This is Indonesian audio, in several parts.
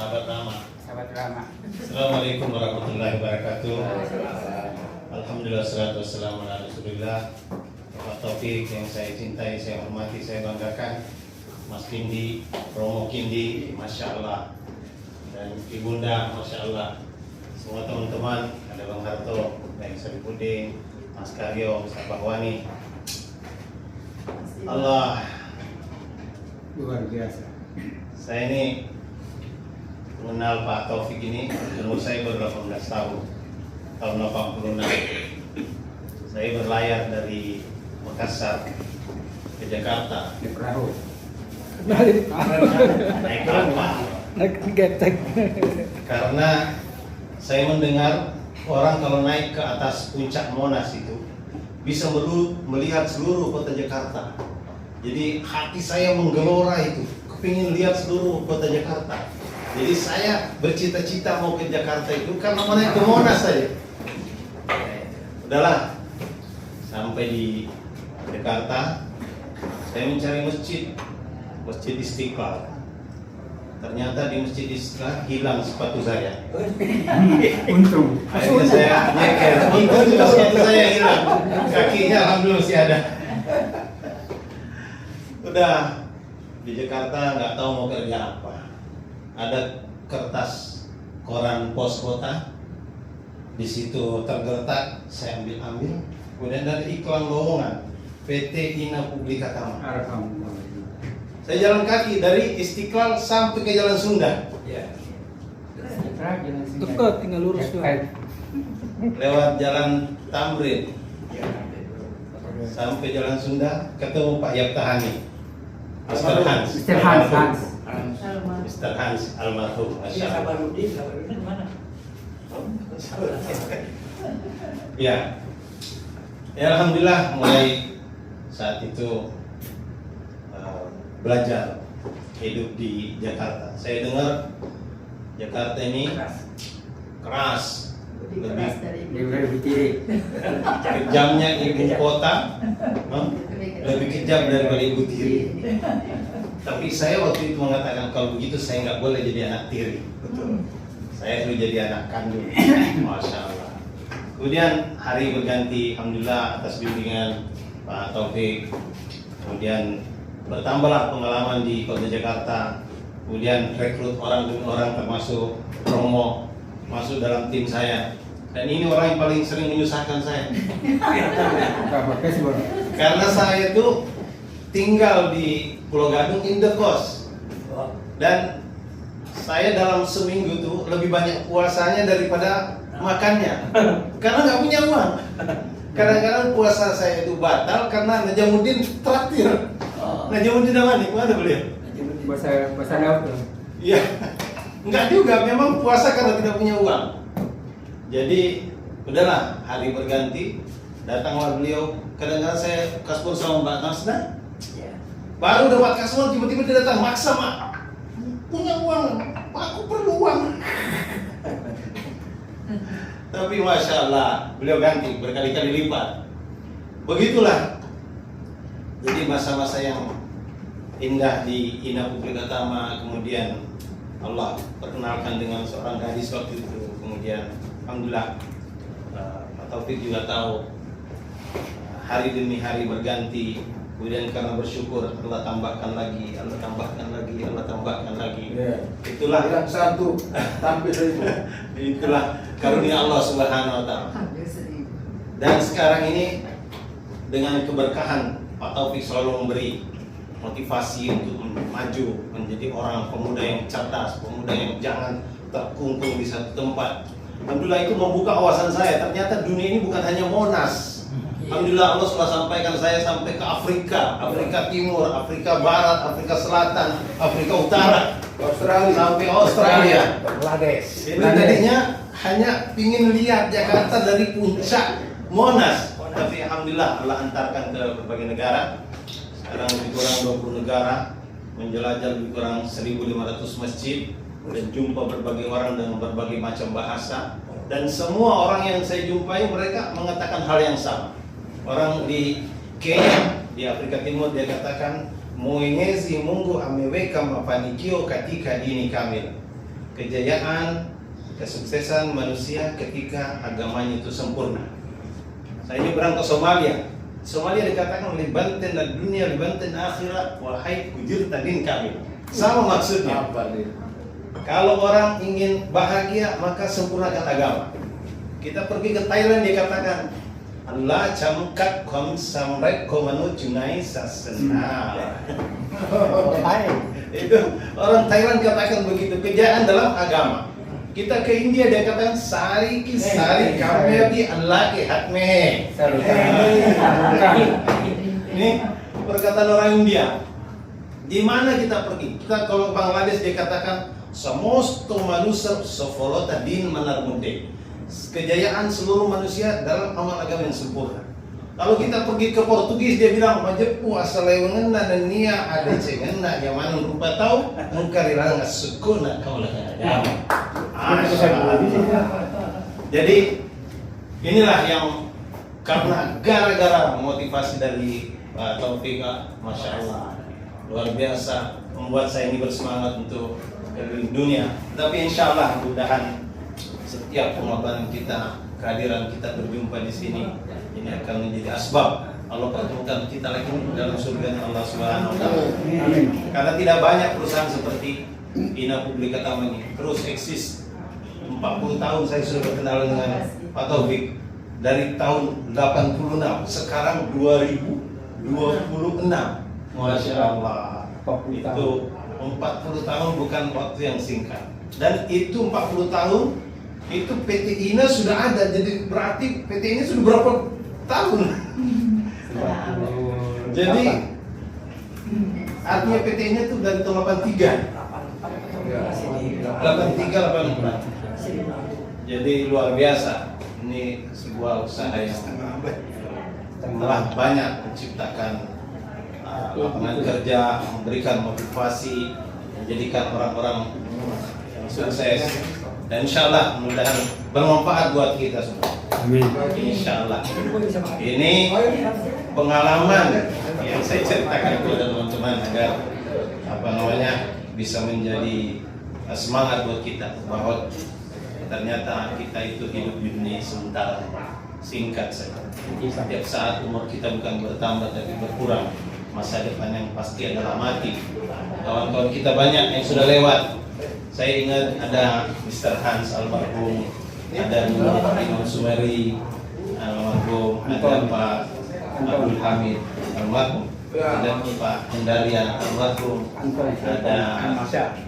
sahabat lama. Sahabat lama. Assalamualaikum warahmatullahi wabarakatuh. Alhamdulillah, salatu wassalamu ala rasulillah. Pak Taufik yang saya cintai, saya hormati, saya banggakan, Mas Kindi, Romo Kindi, Masya Allah, dan Ibunda, Masya Allah, semua teman-teman, ada Bang Harto, Bang Saripudin, Mas Karyo, Mas Bahwani. Allah, Luar biasa. saya ini mengenal Pak Taufik ini, umur saya baru 18 tahun, tahun 86. Saya berlayar dari Makassar ke Jakarta. Di perahu. Naik kapal. Naik getek. Karena saya mendengar orang kalau naik ke atas puncak Monas itu bisa melihat seluruh kota Jakarta. Jadi hati saya menggelora itu, kepingin lihat seluruh kota Jakarta. Jadi saya bercita-cita mau ke Jakarta itu karena mau naik ke Monas saja. Udahlah, sampai di Jakarta, saya mencari masjid Istiqlal. Ternyata di Masjid Istiqlal hilang sepatu saya. Untung. Akhirnya saya nyeker, itu juga sepatu saya hilang. Kakinya alhamdulillah masih ada. Udah di Jakarta nggak tahu mau kerja apa. Ada kertas koran pos kota, di situ tergeletak, saya ambil. Kemudian ada iklan lowongan PT Ina Publika Tama. Alhamdulillah. Saya jalan kaki dari Istiqlal sampai ke Jalan Sunda. Dekat, tinggal lurus doang. Lewat Jalan Tamrin sampai Jalan Sunda, ketemu Pak Yaptahani, Mr. Hans. Mr. Hans. Mr. Hans almarhum. Masya Allah. Ya. Ya alhamdulillah mulai saat itu belajar hidup di Jakarta. Saya dengar Jakarta ini keras, Lebih kiri. kejamnya ibu kota, lebih kejam daripada ibu tiri. Tapi saya waktu itu mengatakan kalau begitu saya nggak boleh jadi anak tiri. Betul. Saya harus jadi anak kandung. Masya Allah. Kemudian hari berganti, alhamdulillah atas bimbingan Pak Taufik. Kemudian bertambahlah pengalaman di Kota Jakarta. Kemudian rekrut orang demi orang termasuk Romo masuk dalam tim saya. Dan ini orang yang paling sering menyusahkan saya. Karena saya itu tinggal di Pulau Gadung indekos. Dan saya dalam seminggu tuh lebih banyak puasanya daripada makannya. Karena nggak punya uang. Kadang-kadang puasa saya itu batal karena Najamuddin traktir. Najamuddin mana beliau? Bahasa laut tuh. Iya. Enggak juga, memang puasa karena tidak punya uang. Jadi, udahlah, hari berganti, datanglah beliau. Kadang-kadang saya kasbon sama Mbak Nasda. Baru dapat kasbon, tiba-tiba dia datang, maksa Mak. Punya uang, aku perlu uang. Tapi Masya Allah, beliau ganti berkali-kali lipat. Begitulah. Jadi masa-masa yang indah di Ina Publika Tama, kemudian Allah perkenalkan dengan seorang gadis waktu itu. Kemudian alhamdulillah Pak Taufik juga tahu hari demi hari berganti. Kemudian karena bersyukur Allah tambahkan lagi, Allah tambahkan lagi, Allah tambahkan lagi. Itulah yang satu tampil itu. Itulah karunia Allah Subhanahu wa taala. Dan sekarang ini dengan keberkahan Pak Taufik selalu memberi motivasi untuk maju menjadi orang pemuda yang cerdas, pemuda yang jangan terkungkung di satu tempat. Alhamdulillah itu membuka wawasan saya. Ternyata dunia ini bukan hanya Monas. Alhamdulillah Allah sudah sampaikan saya sampai ke Afrika, Afrika Timur, Afrika Barat, Afrika Selatan, Afrika Utara, Australia, sampai Australia. Bangladesh. Itu tadinya hanya ingin lihat Jakarta dari puncak Monas. Tapi alhamdulillah Allah antarkan ke berbagai negara. Sekarang lebih kurang 20 negara, menjelajah lebih kurang 1.500 masjid dan jumpa berbagai orang dengan berbagai macam bahasa. Dan semua orang yang saya jumpai mereka mengatakan hal yang sama. Orang di Kenya, di Afrika Timur dia katakan Mwenyezi Mungu ameweka mafanikio katika dini kamil. kejayaan, kesuksesan manusia ketika agamanya itu sempurna. Saya nyebrang ke Somalia. Somalia dikatakan libanten dan dunia libanten akhirat wahai kujir tadin kami. Sama maksudnya. Apa nih? Kalau orang ingin bahagia maka sempurnakan agama. Kita pergi ke Thailand dikatakan Allah camkat kom samret komanu junai sasena. Itu orang Thailand katakan begitu, kejayaan dalam agama. Kita ke India dia katakan sari ki sari kamyabi Allah ke hatme. Ini perkataan orang India. Di mana kita pergi? Kita kalau Bangladesh dikatakan samosto manusia sofolota din manar mude. Kejayaan seluruh manusia dalam amal agama yang sempurna. Kalau kita pergi ke Portugis dia bilang majepu asal lewengenna dan nia ada cengenna yang mana rupa tahu mengkarirang sukuna kaulah agama. Jadi inilah yang karena gara-gara motivasi dari Pak Taufik, Masya Allah, luar biasa membuat saya ini bersemangat untuk keliling dunia. Tapi insya Allah mudahan setiap pengorbanan kita, kehadiran kita berjumpa di sini ini akan menjadi asbab Allah pertemukan kita lagi dalam surga Allah Subhanahu wa taala. Karena tidak banyak perusahaan seperti Ina Publika Taman ini terus eksis. 40 tahun saya sudah berkenalan dengan Pak Taufik dari tahun 86, sekarang 2026. Masya Allah. Itu 40 tahun bukan waktu yang singkat. Dan itu 40 tahun itu PT INA sudah ada, jadi berarti PT ini sudah berapa tahun? Jadi artinya PT nya itu dari tahun 83, 84. Jadi luar biasa. Ini sebuah usaha yang telah banyak menciptakan lapangan kerja, memberikan motivasi, menjadikan orang-orang sukses. Dan insya Allah mudah-mudahan bermanfaat buat kita semua. Amin. Insya Allah. Ini pengalaman yang saya ceritakan kepada teman-teman agar bisa menjadi semangat buat kita bahwa ternyata kita itu hidup di dunia sementara, singkat saja. Setiap saat umur kita bukan bertambah tapi berkurang. Masa depan yang pasti adalah mati. Kawan-kawan kita banyak yang sudah lewat. Saya ingat ada Mr. Hans almarhum, ada Imam Sumeri almarhum, ada Pak Abdul Hamid almarhum, ada Pak Hendarian almarhum, ada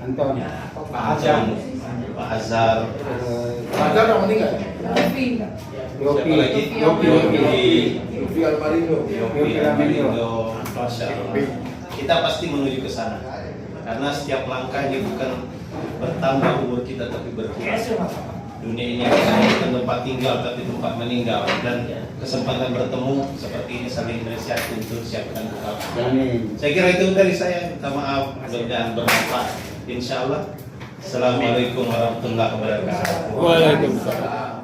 Anton, Pak Azhar, Ada orang meninggal? siapa lagi? Yofi Almarindo. Yofi Almarindo. Masya Allah. Kita pasti menuju ke sana. Karena setiap langkahnya bukan bertambah umur kita tapi berkurang. Dunia ini bukan tempat tinggal tapi tempat meninggal, dan kesempatan bertemu seperti ini saling menasihatkan untuk siapkan bekal. Saya kira itu dari saya. Minta maaf, mudah-mudahan bermanfaat. Insya Allah. Assalamualaikum warahmatullahi wabarakatuh. Waalaikumsalam.